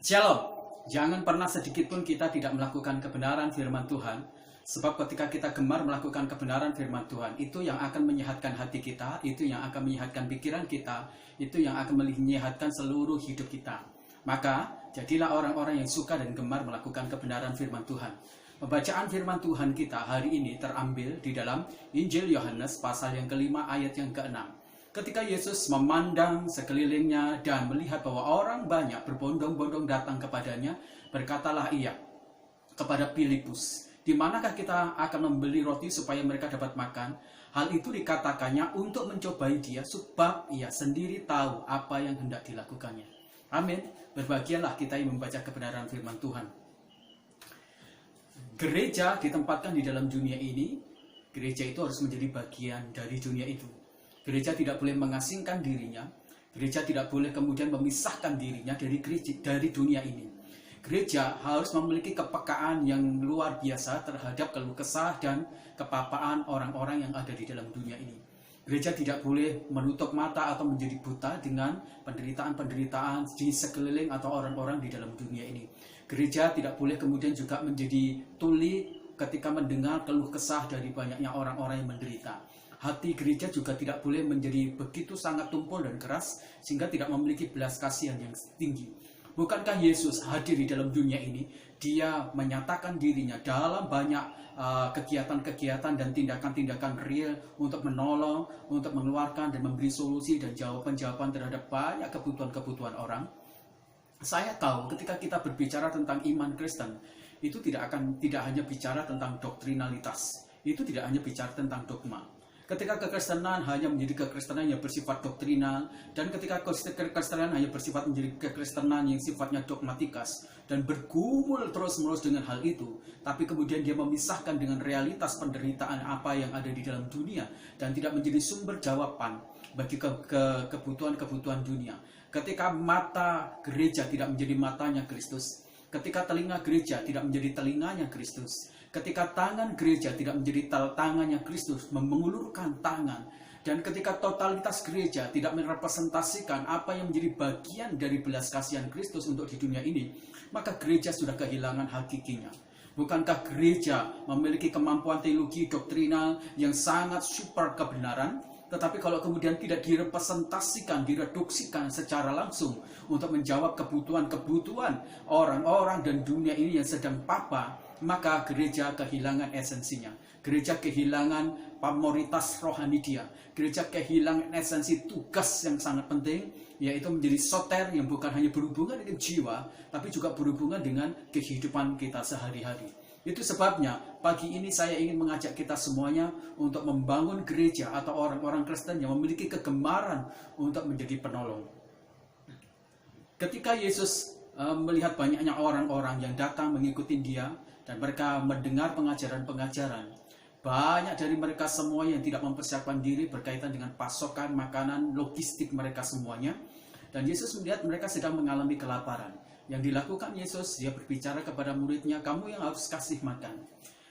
Shalom, jangan pernah sedikit pun kita tidak melakukan kebenaran firman Tuhan. Sebab ketika kita gemar melakukan kebenaran firman Tuhan, itu yang akan menyehatkan hati kita, itu yang akan menyehatkan pikiran kita, itu yang akan menyehatkan seluruh hidup kita. Maka, jadilah orang-orang yang suka dan gemar melakukan kebenaran firman Tuhan. Pembacaan firman Tuhan kita hari ini terambil di dalam Injil Yohanes pasal yang kelima ayat yang ke-6. Ketika Yesus memandang sekelilingnya dan melihat bahwa orang banyak berbondong-bondong datang kepadanya, berkatalah ia kepada Filipus, di manakah kita akan membeli roti supaya mereka dapat makan? Hal itu dikatakannya untuk mencobai dia, sebab ia sendiri tahu apa yang hendak dilakukannya. Amin. Berbahagialah kita yang membaca kebenaran firman Tuhan. Gereja ditempatkan di dalam dunia ini. Gereja itu harus menjadi bagian dari dunia itu. Gereja tidak boleh mengasingkan dirinya. Gereja tidak boleh kemudian memisahkan dirinya dari dunia ini. Gereja harus memiliki kepekaan yang luar biasa terhadap keluh kesah dan kepapaan orang-orang yang ada di dalam dunia ini. Gereja tidak boleh menutup mata atau menjadi buta dengan penderitaan-penderitaan di sekeliling atau orang-orang di dalam dunia ini. Gereja tidak boleh kemudian juga menjadi tuli ketika mendengar keluh kesah dari banyaknya orang-orang yang menderita. Hati gereja juga tidak boleh menjadi begitu sangat tumpul dan keras sehingga tidak memiliki belas kasihan yang tinggi. Bukankah Yesus hadir di dalam dunia ini? Dia menyatakan dirinya dalam banyak kegiatan-kegiatan dan tindakan-tindakan real untuk menolong, untuk mengeluarkan dan memberi solusi dan jawaban-jawaban terhadap banyak kebutuhan-kebutuhan orang. Saya tahu ketika kita berbicara tentang iman Kristen, itu tidak hanya bicara tentang doktrinalitas, itu tidak hanya bicara tentang dogma. Ketika kekristenan hanya menjadi kekristenan yang bersifat doktrinal, dan ketika kekristenan hanya bersifat menjadi kekristenan yang sifatnya dogmatikas dan bergumul terus-menerus dengan hal itu, tapi kemudian dia memisahkan dengan realitas penderitaan apa yang ada di dalam dunia dan tidak menjadi sumber jawaban bagi kebutuhan-kebutuhan dunia. Ketika mata gereja tidak menjadi matanya Kristus, ketika telinga gereja tidak menjadi telinganya Kristus, ketika tangan gereja tidak menjadi tangannya Kristus, mengulurkan tangan, dan ketika totalitas gereja tidak merepresentasikan apa yang menjadi bagian dari belas kasihan Kristus untuk di dunia ini, maka gereja sudah kehilangan hakikinya. Bukankah gereja memiliki kemampuan teologi doktrinal yang sangat super kebenaran? Tetapi kalau kemudian tidak direpresentasikan, direduksikan secara langsung untuk menjawab kebutuhan-kebutuhan orang-orang dan dunia ini yang sedang papa, maka gereja kehilangan esensinya. Gereja kehilangan pamoritas rohani dia. Gereja kehilangan esensi tugas yang sangat penting, yaitu menjadi soter yang bukan hanya berhubungan dengan jiwa, tapi juga berhubungan dengan kehidupan kita sehari-hari. Itu sebabnya pagi ini saya ingin mengajak kita semuanya untuk membangun gereja atau orang-orang Kristen yang memiliki kegemaran untuk menjadi penolong. Ketika Yesus melihat banyaknya orang-orang yang datang mengikuti dia dan mereka mendengar pengajaran-pengajaran, banyak dari mereka semua yang tidak mempersiapkan diri berkaitan dengan pasokan makanan, logistik mereka semuanya. Dan Yesus melihat mereka sedang mengalami kelaparan. Yang dilakukan Yesus, dia berbicara kepada muridnya, kamu yang harus kasih makan.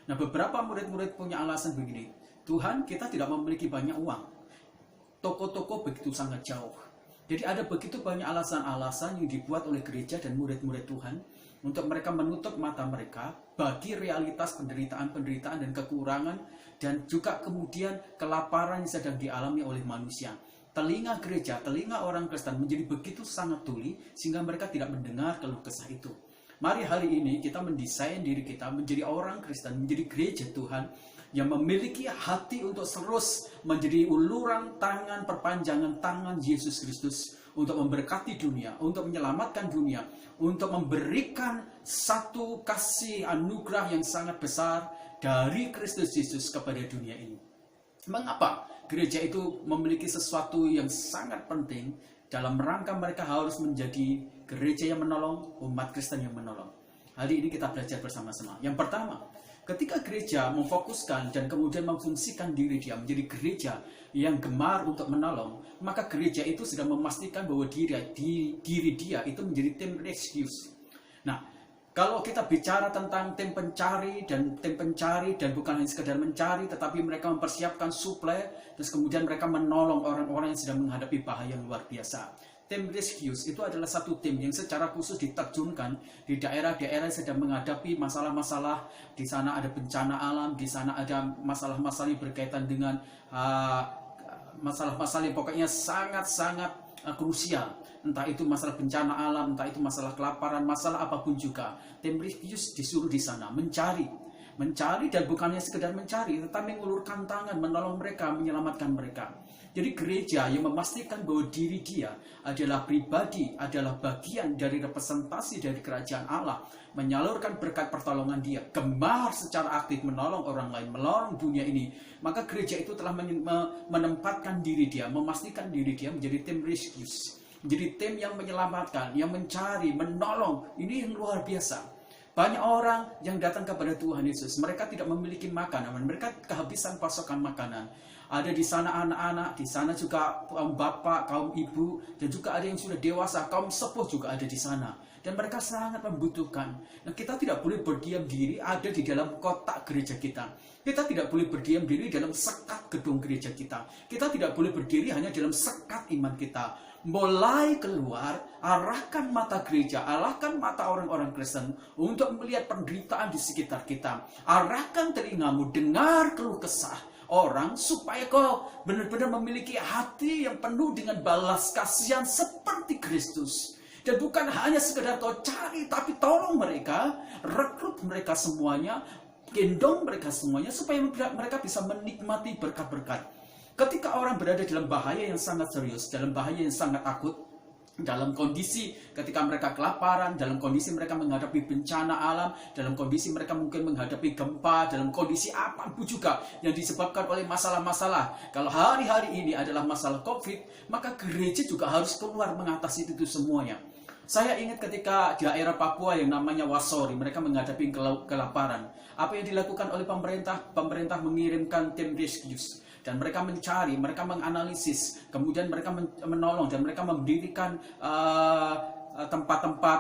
Nah, beberapa murid-murid punya alasan begini, Tuhan, kita tidak memiliki banyak uang. Toko-toko begitu sangat jauh. Jadi ada begitu banyak alasan-alasan yang dibuat oleh gereja dan murid-murid Tuhan untuk mereka menutup mata mereka bagi realitas penderitaan-penderitaan dan kekurangan dan juga kemudian kelaparan yang sedang dialami oleh manusia. Telinga gereja, telinga orang Kristen menjadi begitu sangat tuli sehingga mereka tidak mendengar keluh kesah itu. Mari hari ini kita mendesain diri kita menjadi orang Kristen, menjadi gereja Tuhan yang memiliki hati untuk terus menjadi uluran tangan, perpanjangan tangan Yesus Kristus untuk memberkati dunia, untuk menyelamatkan dunia, untuk memberikan satu kasih anugerah yang sangat besar dari Kristus Yesus kepada dunia ini. Mengapa gereja itu memiliki sesuatu yang sangat penting dalam rangka mereka harus menjadi gereja yang menolong, umat Kristen yang menolong? Hari ini kita belajar bersama-sama. Yang pertama, ketika gereja memfokuskan dan kemudian memfungsikan diri dia menjadi gereja yang gemar untuk menolong, maka gereja itu sedang memastikan bahwa diri dia itu menjadi tim rescue. Nah, kalau kita bicara tentang tim pencari dan bukan hanya sekedar mencari, tetapi mereka mempersiapkan suplai, terus kemudian mereka menolong orang-orang yang sedang menghadapi bahaya luar biasa. Tim Rescues itu adalah satu tim yang secara khusus diterjunkan di daerah-daerah yang sedang menghadapi masalah-masalah. Di sana ada bencana alam, di sana ada masalah-masalah yang berkaitan dengan masalah-masalah yang pokoknya sangat-sangat krusial. Entah itu masalah bencana alam, entah itu masalah kelaparan, masalah apapun juga. Tim Rescues disuruh di sana mencari dan bukannya sekedar mencari, tetapi mengulurkan tangan, menolong mereka, menyelamatkan mereka. Jadi gereja yang memastikan bahwa diri dia adalah pribadi, adalah bagian dari representasi dari kerajaan Allah, menyalurkan berkat pertolongan dia, gemar secara aktif menolong orang lain, menolong dunia ini, maka gereja itu telah menempatkan diri dia, memastikan diri dia menjadi tim rescues, menjadi tim yang menyelamatkan, yang mencari, menolong. Ini yang luar biasa. Banyak orang yang datang kepada Tuhan Yesus, mereka tidak memiliki makanan, mereka kehabisan pasokan makanan. Ada di sana anak-anak, di sana juga kaum bapak, kaum ibu, dan juga ada yang sudah dewasa, kaum sepuh juga ada di sana. Dan mereka sangat membutuhkan. Nah, kita tidak boleh berdiam diri ada di dalam kotak gereja kita. Kita tidak boleh berdiam diri dalam sekat gedung gereja kita. Kita tidak boleh berdiri hanya dalam sekat iman kita. Mulai keluar, arahkan mata gereja, arahkan mata orang-orang Kristen untuk melihat penderitaan di sekitar kita. Arahkan telingamu, dengar keluh kesah orang supaya kau benar-benar memiliki hati yang penuh dengan balas kasihan seperti Kristus. Dan bukan hanya sekedar kau cari, tapi tolong mereka, rekrut mereka semuanya, gendong mereka semuanya supaya mereka bisa menikmati berkat-berkat. Ketika orang berada dalam bahaya yang sangat serius, dalam bahaya yang sangat akut, dalam kondisi ketika mereka kelaparan, dalam kondisi mereka menghadapi bencana alam, dalam kondisi mereka mungkin menghadapi gempa, dalam kondisi apapun juga yang disebabkan oleh masalah-masalah. Kalau hari-hari ini adalah masalah COVID, maka gereja juga harus keluar mengatasi itu semuanya. Saya ingat ketika di daerah Papua yang namanya Wasori, mereka menghadapi kelaparan. Apa yang dilakukan oleh pemerintah? Pemerintah mengirimkan tim rescues. Dan mereka mencari, mereka menganalisis, kemudian mereka menolong, dan mereka mendirikan tempat-tempat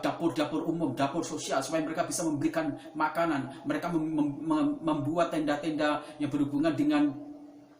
dapur-dapur umum, dapur sosial, supaya mereka bisa memberikan makanan. Mereka membuat tenda-tenda yang berhubungan dengan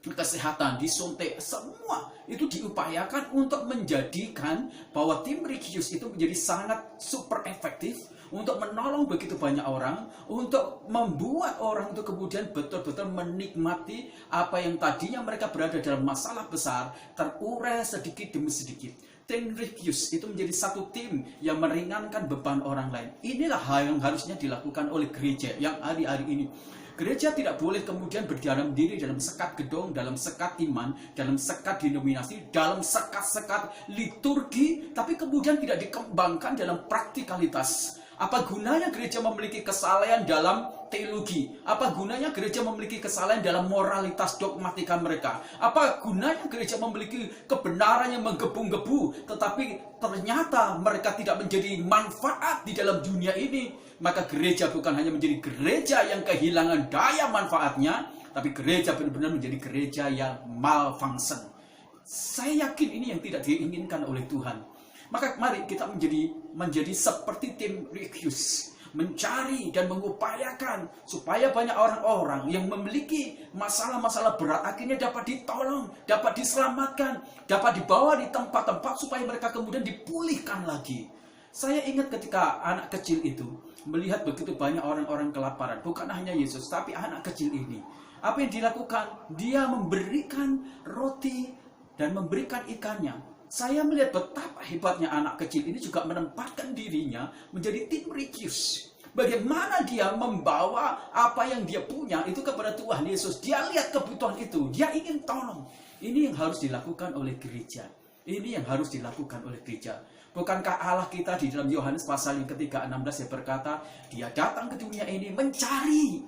kesehatan, disuntik, semua itu diupayakan untuk menjadikan bahwa tim Rescues itu menjadi sangat super efektif untuk menolong begitu banyak orang, untuk membuat orang itu kemudian betul-betul menikmati apa yang tadinya mereka berada dalam masalah besar, terurai sedikit demi sedikit. Tim Rescues itu menjadi satu tim yang meringankan beban orang lain. Inilah hal yang harusnya dilakukan oleh gereja yang hari-hari ini. Gereja tidak boleh kemudian berdiam diri dalam sekat gedung, dalam sekat iman, dalam sekat denominasi, dalam sekat-sekat liturgi, tapi kemudian tidak dikembangkan dalam praktikalitas. Apa gunanya gereja memiliki kesalahan dalam teologi? Apa gunanya gereja memiliki kesalahan dalam moralitas dogmatika mereka? Apa gunanya gereja memiliki kebenaran yang menggebu-gebu, tetapi ternyata mereka tidak menjadi manfaat di dalam dunia ini? Maka gereja bukan hanya menjadi gereja yang kehilangan daya manfaatnya, tapi gereja benar-benar menjadi gereja yang malfunction. Saya yakin ini yang tidak diinginkan oleh Tuhan. Maka mari kita menjadi seperti tim Rescues, mencari dan mengupayakan supaya banyak orang-orang yang memiliki masalah-masalah berat akhirnya dapat ditolong, dapat diselamatkan, dapat dibawa di tempat-tempat supaya mereka kemudian dipulihkan lagi. Saya ingat ketika anak kecil itu melihat begitu banyak orang-orang kelaparan, bukan hanya Yesus, tapi anak kecil ini. Apa yang dilakukan? Dia memberikan roti dan memberikan ikannya. Saya melihat betapa hebatnya anak kecil ini juga menempatkan dirinya menjadi tim Rescues. Bagaimana dia membawa apa yang dia punya itu kepada Tuhan Yesus. Dia lihat kebutuhan itu, dia ingin tolong. Ini yang harus dilakukan oleh gereja. Ini yang harus dilakukan oleh gereja. Bukankah Allah kita di dalam Yohanes pasal yang ketiga 16 yang berkata, dia datang ke dunia ini mencari.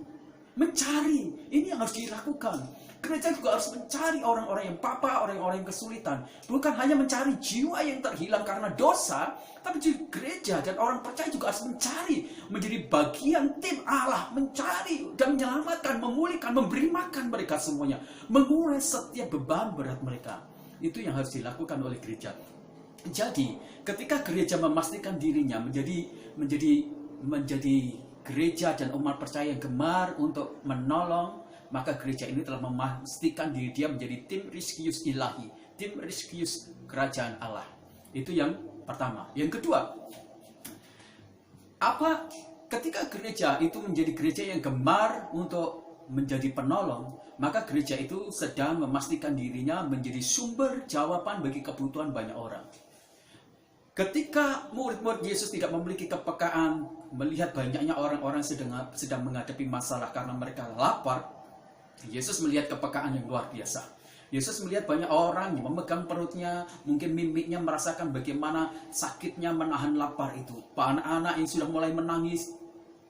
Ini yang harus dilakukan. Gereja juga harus mencari orang-orang yang papa, orang-orang yang kesulitan. Bukan hanya mencari jiwa yang terhilang karena dosa, tapi juga gereja dan orang percaya juga harus mencari, menjadi bagian tim Allah, mencari dan menyelamatkan, memulihkan, memberi makan mereka semuanya, mengurai setiap beban berat mereka. Itu yang harus dilakukan oleh gereja. Jadi, ketika gereja memastikan dirinya menjadi gereja dan umat percaya yang gemar untuk menolong, maka gereja ini telah memastikan diri dia menjadi tim Rescues ilahi, tim Rescues kerajaan Allah. Itu yang pertama. Yang kedua, ketika gereja itu menjadi gereja yang gemar untuk menjadi penolong, maka gereja itu sedang memastikan dirinya menjadi sumber jawaban bagi kebutuhan banyak orang. Ketika murid-murid Yesus tidak memiliki kepekaan melihat banyaknya orang-orang sedang menghadapi masalah karena mereka lapar, Yesus melihat kepekaan yang luar biasa. Yesus melihat banyak orang yang memegang perutnya, mungkin mimiknya merasakan bagaimana sakitnya menahan lapar itu. Anak-anak yang sudah mulai menangis,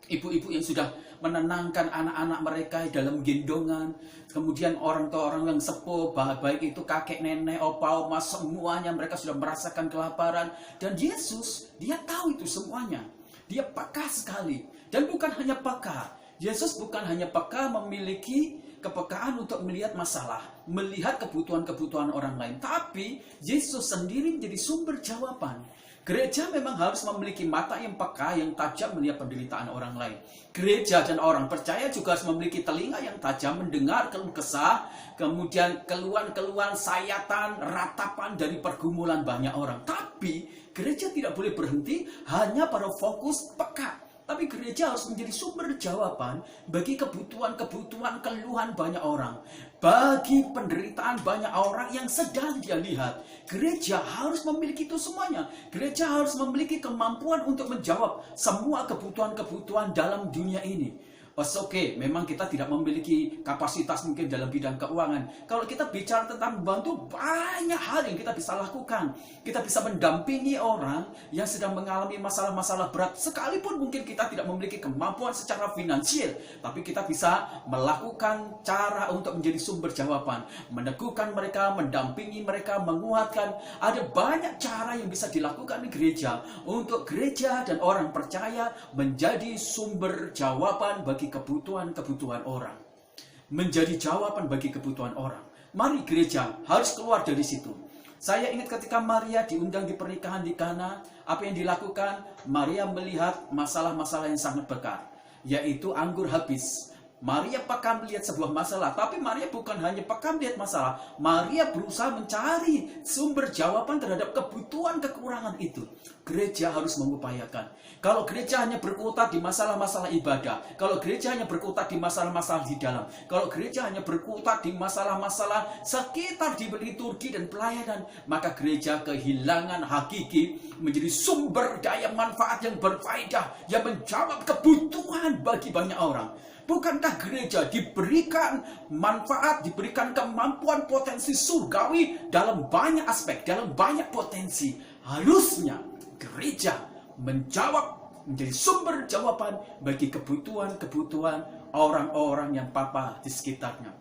ibu-ibu yang sudah menenangkan anak-anak mereka dalam gendongan. Kemudian orang tua orang yang sepuh, baik itu kakek, nenek, opa, oma, semuanya mereka sudah merasakan kelaparan. Dan Yesus, dia tahu itu semuanya. Dia peka sekali. Dan bukan hanya peka. Yesus bukan hanya peka memiliki kepekaan untuk melihat masalah, melihat kebutuhan-kebutuhan orang lain. Tapi Yesus sendiri menjadi sumber jawaban. Gereja memang harus memiliki mata yang peka, yang tajam melihat penderitaan orang lain. Gereja dan orang percaya juga harus memiliki telinga yang tajam mendengar keluh kesah, kemudian keluhan-keluhan, sayatan, ratapan dari pergumulan banyak orang. Tapi gereja tidak boleh berhenti hanya pada fokus peka. Tapi gereja harus menjadi sumber jawaban bagi kebutuhan-kebutuhan keluhan banyak orang. Bagi penderitaan banyak orang yang sedang dia lihat. Gereja harus memiliki itu semuanya. Gereja harus memiliki kemampuan untuk menjawab semua kebutuhan-kebutuhan dalam dunia ini. Oke, memang kita tidak memiliki kapasitas mungkin dalam bidang keuangan. Kalau kita bicara tentang membantu, banyak hal yang kita bisa lakukan. Kita bisa mendampingi orang yang sedang mengalami masalah-masalah berat. Sekalipun mungkin kita tidak memiliki kemampuan secara finansial, tapi kita bisa melakukan cara untuk menjadi sumber jawaban. Meneguhkan mereka, mendampingi mereka, menguatkan. Ada banyak cara yang bisa dilakukan di gereja untuk gereja dan orang percaya menjadi sumber jawaban bagi kebutuhan-kebutuhan orang. Menjadi jawaban bagi kebutuhan orang. Mari gereja harus keluar dari situ. Saya ingat ketika Maria diundang di pernikahan di Kana, apa yang dilakukan? Maria melihat masalah-masalah yang sangat bekar, yaitu anggur habis. Maria peka melihat sebuah masalah, tapi Maria bukan hanya peka melihat masalah. Maria berusaha mencari sumber jawaban terhadap kebutuhan kekurangan itu. Gereja harus mengupayakan. Kalau gereja hanya berkutat di masalah-masalah ibadah, kalau gereja hanya berkutat di masalah-masalah di dalam, kalau gereja hanya berkutat di masalah-masalah sekitar di liturgi dan pelayanan, maka gereja kehilangan hakiki menjadi sumber daya manfaat yang berfaedah, yang menjawab kebutuhan bagi banyak orang. Bukankah gereja diberikan manfaat, diberikan kemampuan potensi surgawi dalam banyak aspek, dalam banyak potensi? Harusnya gereja menjadi sumber jawaban bagi kebutuhan-kebutuhan orang-orang yang papa di sekitarnya.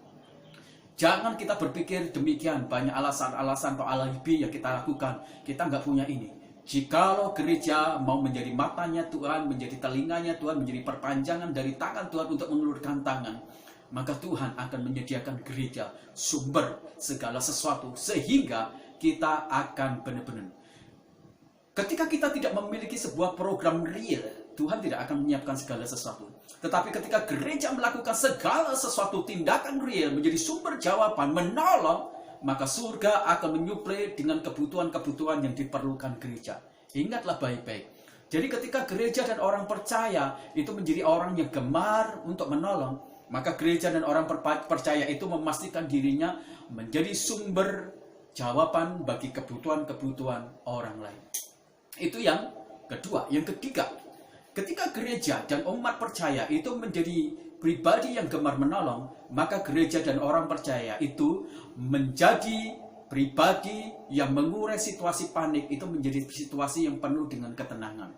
Jangan kita berpikir demikian, banyak alasan-alasan atau alibi yang kita lakukan. Kita nggak punya ini. Jikalau gereja mau menjadi matanya Tuhan, menjadi telinganya Tuhan, menjadi perpanjangan dari tangan Tuhan untuk mengulurkan tangan, maka Tuhan akan menyediakan gereja sumber segala sesuatu, sehingga kita akan benar-benar. Ketika kita tidak memiliki sebuah program real, Tuhan tidak akan menyiapkan segala sesuatu. Tetapi ketika gereja melakukan segala sesuatu tindakan real, menjadi sumber jawaban, menolong, maka surga akan menyuplai dengan kebutuhan-kebutuhan yang diperlukan gereja. Ingatlah baik-baik. Jadi ketika gereja dan orang percaya itu menjadi orang yang gemar untuk menolong, maka gereja dan orang percaya itu memastikan dirinya menjadi sumber jawaban bagi kebutuhan-kebutuhan orang lain. Itu yang kedua. Yang ketiga, ketika gereja dan umat percaya itu menjadi pribadi yang gemar menolong, maka gereja dan orang percaya itu menjadi pribadi yang mengurai situasi panik, itu menjadi situasi yang penuh dengan ketenangan.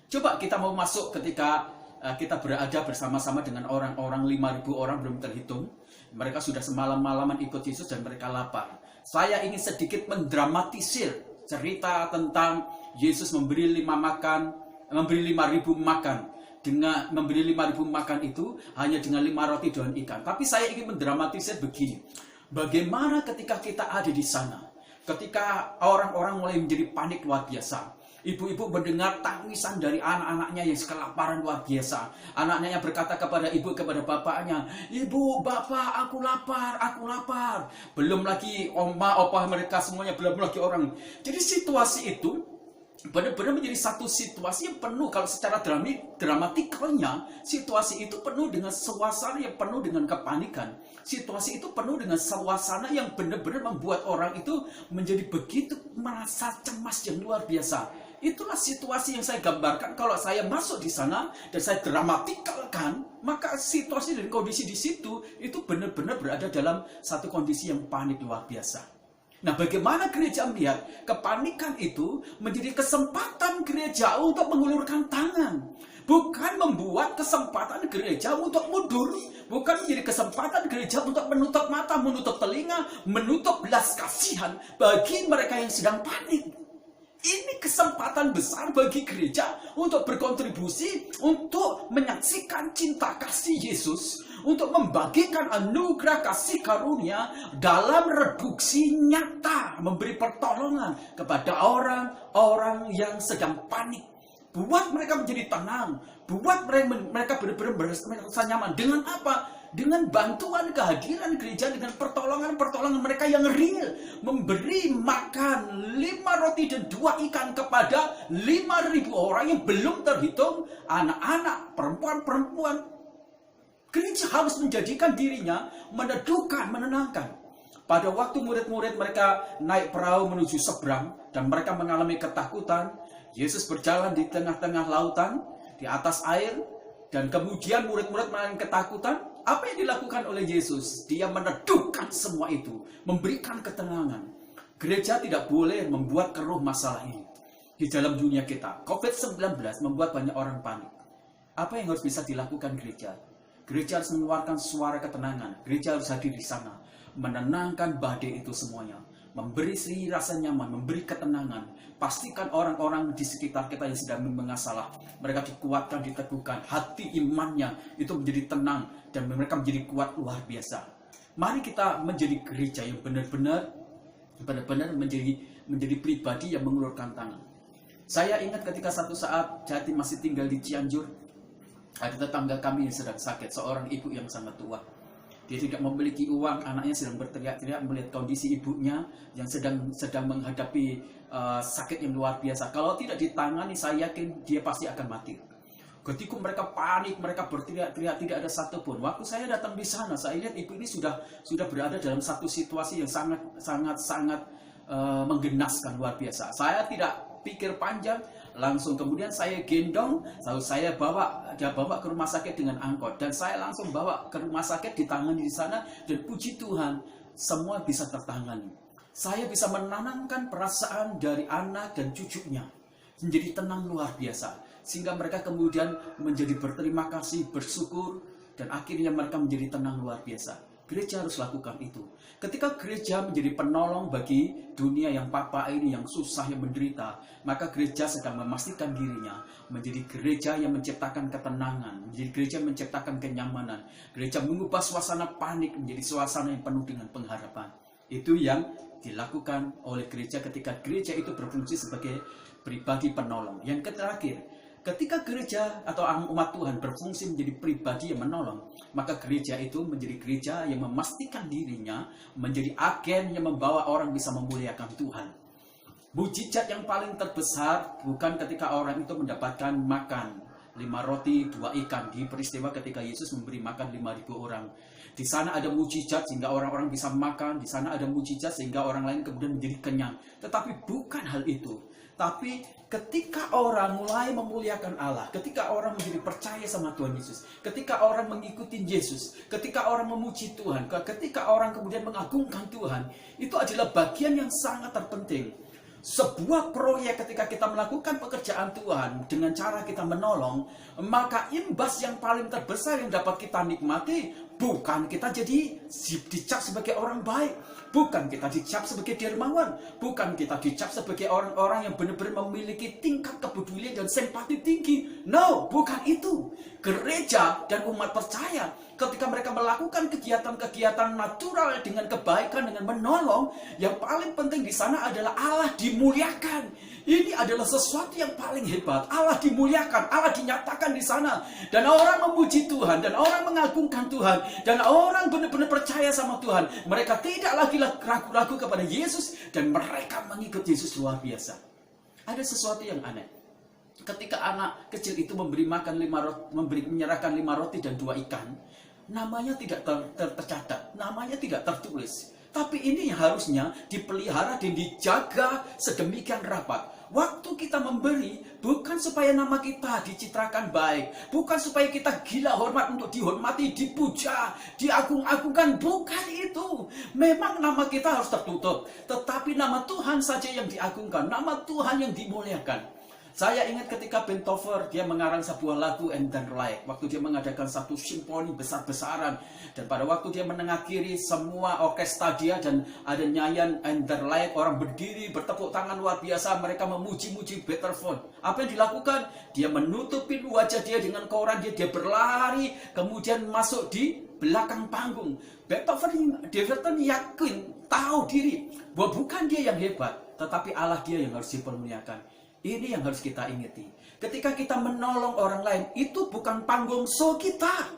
Coba kita mau masuk ketika kita berada bersama-sama dengan orang-orang 5.000 orang belum terhitung. Mereka sudah semalam-malaman ikut Yesus dan mereka lapar. Saya ingin sedikit mendramatisir cerita tentang Yesus memberi 5.000 makan. Dengan memberi 5.000 makan itu hanya dengan 5 roti dan ikan. Tapi saya ingin mendramatisir begini. Bagaimana ketika kita ada di sana? Ketika orang-orang mulai menjadi panik luar biasa. Ibu-ibu mendengar tangisan dari anak-anaknya yang kelaparan luar biasa. Anak-anaknya berkata kepada ibu, kepada bapaknya, "Ibu, bapak, aku lapar, aku lapar." Belum lagi oma, opa mereka semuanya, belum lagi orang. Jadi situasi itu benar-benar menjadi satu situasi yang penuh, kalau secara dramatikalnya, situasi itu penuh dengan suasana yang penuh dengan kepanikan. Situasi itu penuh dengan suasana yang benar-benar membuat orang itu menjadi begitu merasa cemas yang luar biasa. Itulah situasi yang saya gambarkan. Kalau saya masuk di sana dan saya dramatikalkan, maka situasi dan kondisi di situ itu benar-benar berada dalam satu kondisi yang panik luar biasa. Nah, bagaimana gereja melihat kepanikan itu menjadi kesempatan gereja untuk mengulurkan tangan. Bukan membuat kesempatan gereja untuk mundur. Bukan menjadi kesempatan gereja untuk menutup mata, menutup telinga, menutup belas kasihan bagi mereka yang sedang panik. Ini kesempatan besar bagi gereja untuk berkontribusi, untuk menyaksikan cinta kasih Yesus, untuk membagikan anugerah kasih karunia dalam reduksi nyata, memberi pertolongan kepada orang-orang yang sedang panik. Buat mereka menjadi tenang, buat mereka benar-benar merasa nyaman. Dengan apa? Dengan bantuan kehadiran gereja, dengan pertolongan mereka yang real. Memberi makan 5 roti dan 2 ikan kepada 5.000 orang yang belum terhitung anak-anak, perempuan-perempuan. Gereja harus menjadikan dirinya meneduhkan, menenangkan. Pada waktu murid-murid mereka naik perahu menuju seberang dan mereka mengalami ketakutan, Yesus berjalan di tengah-tengah lautan, di atas air, dan kemudian murid-murid mengalami ketakutan. Apa yang dilakukan oleh Yesus? Dia meneduhkan semua itu, memberikan ketenangan. Gereja tidak boleh membuat keruh masalah ini. Di dalam dunia kita, COVID-19 membuat banyak orang panik. Apa yang harus bisa dilakukan gereja? Gereja harus mengeluarkan suara ketenangan. Gereja harus hadir di sana, menenangkan badai itu semuanya, memberi rasa nyaman, memberi ketenangan. Pastikan orang-orang di sekitar kita yang sedang bermasalah, mereka dikuatkan, diteguhkan, hati imannya itu menjadi tenang dan mereka menjadi kuat luar biasa. Mari kita menjadi gereja yang benar-benar menjadi pribadi yang mengulurkan tangan. Saya ingat ketika satu saat Jati masih tinggal di Cianjur, ada tetangga kami yang sedang sakit, seorang ibu yang sangat tua. Dia tidak memiliki uang, anaknya sedang berteriak-teriak melihat kondisi ibunya yang sedang menghadapi sakit yang luar biasa. Kalau tidak ditangani, saya yakin dia pasti akan mati. Ketika mereka panik, mereka berteriak-teriak, tidak ada satupun. Waktu saya datang di sana, saya lihat ibu ini sudah berada dalam satu situasi yang sangat menggenaskan luar biasa. Saya tidak pikir panjang, langsung kemudian saya gendong, lalu dia bawa ke rumah sakit dengan angkot, dan saya langsung bawa ke rumah sakit, ditangani di sana, dan puji Tuhan semua bisa tertangani. Saya bisa menanamkan perasaan dari anak dan cucunya menjadi tenang luar biasa, sehingga mereka kemudian menjadi berterima kasih, bersyukur, dan akhirnya mereka menjadi tenang luar biasa. Gereja harus lakukan itu. Ketika gereja menjadi penolong bagi dunia yang papa ini, yang susah, yang menderita, maka gereja sedang memastikan dirinya menjadi gereja yang menciptakan ketenangan, menjadi gereja yang menciptakan kenyamanan. Gereja mengubah suasana panik menjadi suasana yang penuh dengan pengharapan. Itu yang dilakukan oleh gereja ketika gereja itu berfungsi sebagai pribadi penolong. Yang terakhir, ketika gereja atau umat Tuhan berfungsi menjadi pribadi yang menolong, maka gereja itu menjadi gereja yang memastikan dirinya menjadi agen yang membawa orang bisa memuliakan Tuhan. Mujizat yang paling terbesar bukan ketika orang itu mendapatkan makan 5 roti 2 ikan di peristiwa ketika Yesus memberi makan 5.000 orang. Di sana ada mujizat sehingga orang-orang bisa makan, di sana ada mujizat sehingga orang lain kemudian menjadi kenyang. Tetapi bukan hal itu. Tapi ketika orang mulai memuliakan Allah, ketika orang menjadi percaya sama Tuhan Yesus, ketika orang mengikuti Yesus, ketika orang memuji Tuhan, ketika orang kemudian mengagungkan Tuhan, itu adalah bagian yang sangat terpenting. Sebuah proyek ketika kita melakukan pekerjaan Tuhan dengan cara kita menolong, maka imbas yang paling terbesar yang dapat kita nikmati bukan kita jadi dicap sebagai orang baik, bukan kita dicap sebagai dermawan, bukan kita dicap sebagai orang-orang yang benar-benar memiliki tingkat kepedulian dan simpati tinggi. No, bukan itu. Gereja dan umat percaya Ketika mereka melakukan kegiatan-kegiatan natural dengan kebaikan, dengan menolong, yang paling penting di sana adalah Allah dimuliakan. Ini adalah sesuatu yang paling hebat. Allah dimuliakan, Allah dinyatakan di sana. Dan orang memuji Tuhan, dan orang mengagungkan Tuhan, dan orang benar-benar percaya sama Tuhan. Mereka tidak lagi ragu-ragu kepada Yesus, dan mereka mengikut Yesus luar biasa. Ada sesuatu yang aneh. Ketika anak kecil itu menyerahkan 5 roti dan 2 ikan, namanya tidak tercatat, namanya tidak tertulis. Tapi ini yang harusnya dipelihara dan dijaga sedemikian rapat. Waktu kita memberi, bukan supaya nama kita dicitrakan baik, bukan supaya kita gila hormat untuk dihormati, dipuja, diagung-agungkan, bukan itu. Memang nama kita harus tertutup, tetapi nama Tuhan saja yang diagungkan, nama Tuhan yang dimuliakan. Saya ingat ketika Beethoven, dia mengarang sebuah lagu And the Light, waktu dia mengadakan satu simfoni besar-besaran, dan pada waktu dia menengakhiri semua orkestra dia dan ada nyanyian And the Light, orang berdiri bertepuk tangan luar biasa, mereka memuji-muji Beethoven. Apa yang dilakukan? Dia menutupin wajah dia dengan koran, dia berlari, kemudian masuk di belakang panggung. Beethoven yakin, tahu diri bahwa bukan dia yang hebat, tetapi Allah dia yang harus dipermuliakan. Ini yang harus kita ingeti. Ketika kita menolong orang lain, itu bukan panggung show kita.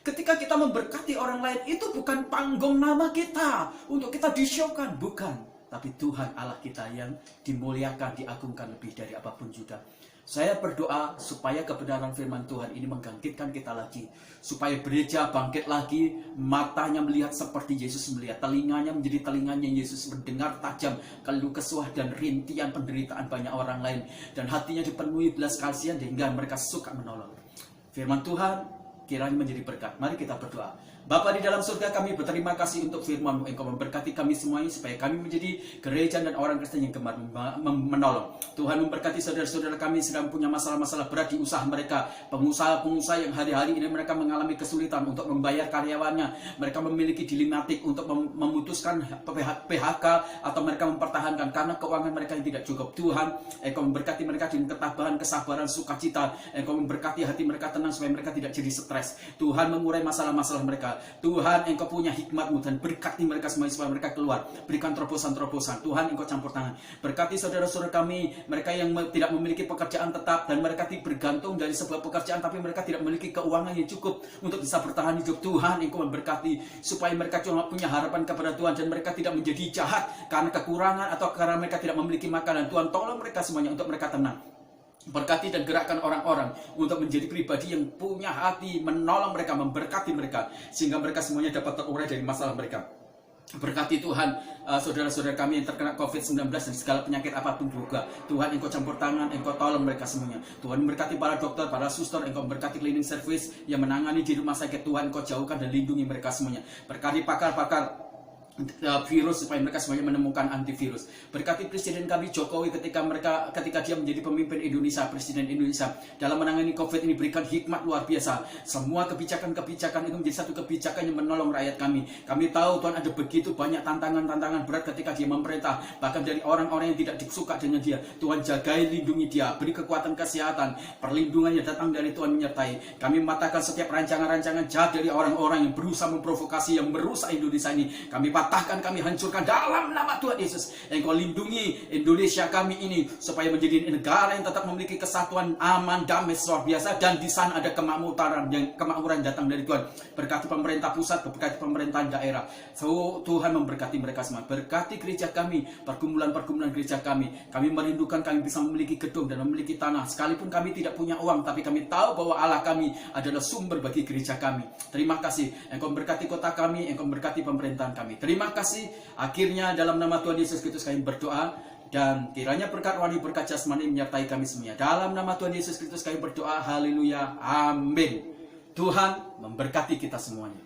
Ketika kita memberkati orang lain, itu bukan panggung nama kita untuk kita di-show-kan, bukan. Tapi Tuhan Allah kita yang dimuliakan, diagungkan lebih dari apapun juga. Saya berdoa supaya kebenaran firman Tuhan ini membangkitkan kita lagi. Supaya gereja bangkit lagi, matanya melihat seperti Yesus melihat. Telinganya menjadi telinganya Yesus, mendengar tajam keluh kesah dan rintian penderitaan banyak orang lain. Dan hatinya dipenuhi belas kasihan sehingga mereka suka menolong. Firman Tuhan kiranya menjadi berkat. Mari kita berdoa. Bapa di dalam surga, kami berterima kasih untuk firman-Mu. Engkau memberkati kami semuanya supaya kami menjadi gereja dan orang Kristen yang gemar menolong. Tuhan memberkati saudara-saudara kami sedang punya masalah-masalah berat di usaha mereka. Pengusaha-pengusaha yang hari-hari ini mereka mengalami kesulitan untuk membayar karyawannya. Mereka memiliki dilematik untuk memutuskan PHK atau mereka mempertahankan karena keuangan mereka yang tidak cukup. Tuhan, Engkau memberkati mereka dengan ketabahan, kesabaran, sukacita. Engkau memberkati hati mereka tenang supaya mereka tidak jadi stres. Tuhan mengurai masalah-masalah mereka. Tuhan, Engkau punya hikmat-Mu dan berkati mereka semuanya supaya mereka keluar. Berikan terobosan-terobosan. Tuhan, Engkau campur tangan. Berkati saudara-saudara kami, mereka yang tidak memiliki pekerjaan tetap dan mereka bergantung dari sebuah pekerjaan tapi mereka tidak memiliki keuangan yang cukup untuk bisa bertahan hidup. Tuhan, Engkau memberkati supaya mereka cuma punya harapan kepada Tuhan dan mereka tidak menjadi jahat karena kekurangan atau karena mereka tidak memiliki makanan. Tuhan, tolong mereka semuanya untuk mereka tenang. Berkati dan gerakkan orang-orang untuk menjadi pribadi yang punya hati menolong mereka, memberkati mereka sehingga mereka semuanya dapat terurai dari masalah mereka. Berkati Tuhan saudara-saudara kami yang terkena COVID-19 dan segala penyakit apapun juga. Tuhan, Engkau campur tangan, Engkau tolong mereka semuanya. Tuhan memberkati para dokter, para suster, Engkau memberkati cleaning service yang menangani di rumah sakit. Tuhan, Engkau jauhkan dan lindungi mereka semuanya. Berkati pakar-pakar virus supaya mereka semuanya menemukan antivirus. Berkati Presiden kami Jokowi ketika dia menjadi pemimpin Indonesia, Presiden Indonesia dalam menangani COVID ini, berikan hikmat luar biasa. Semua kebijakan-kebijakan itu menjadi satu kebijakan yang menolong rakyat kami. Kami tahu Tuhan ada begitu banyak tantangan-tantangan berat ketika dia memerintah, bahkan dari orang-orang yang tidak disuka dengan dia. Tuhan jagai, lindungi dia, beri kekuatan kesehatan, perlindungan yang datang dari Tuhan menyertai. Kami mematahkan setiap rancangan-rancangan jahat dari orang-orang yang berusaha memprovokasi, yang merusak Indonesia ini. Kami patahkan, kami hancurkan dalam nama Tuhan Yesus. Engkau lindungi Indonesia kami ini supaya menjadi negara yang tetap memiliki kesatuan, aman, damai, luar biasa, dan di sana ada kemakmuran datang dari Tuhan. Berkati pemerintah pusat, berkati pemerintahan daerah. Tuhan memberkati mereka semua. Berkati gereja kami, pergumulan-pergumulan gereja kami. Kami merindukan kami bisa memiliki gedung dan memiliki tanah. Sekalipun kami tidak punya uang, tapi kami tahu bahwa Allah kami adalah sumber bagi gereja kami. Terima kasih. Engkau memberkati kota kami, Engkau memberkati pemerintahan kami. Terima kasih. Akhirnya dalam nama Tuhan Yesus Kristus kami berdoa, dan kiranya berkat rohani, berkat jasmani menyertai kami semuanya. Dalam nama Tuhan Yesus Kristus kami berdoa. Haleluya. Amin. Tuhan memberkati kita semuanya.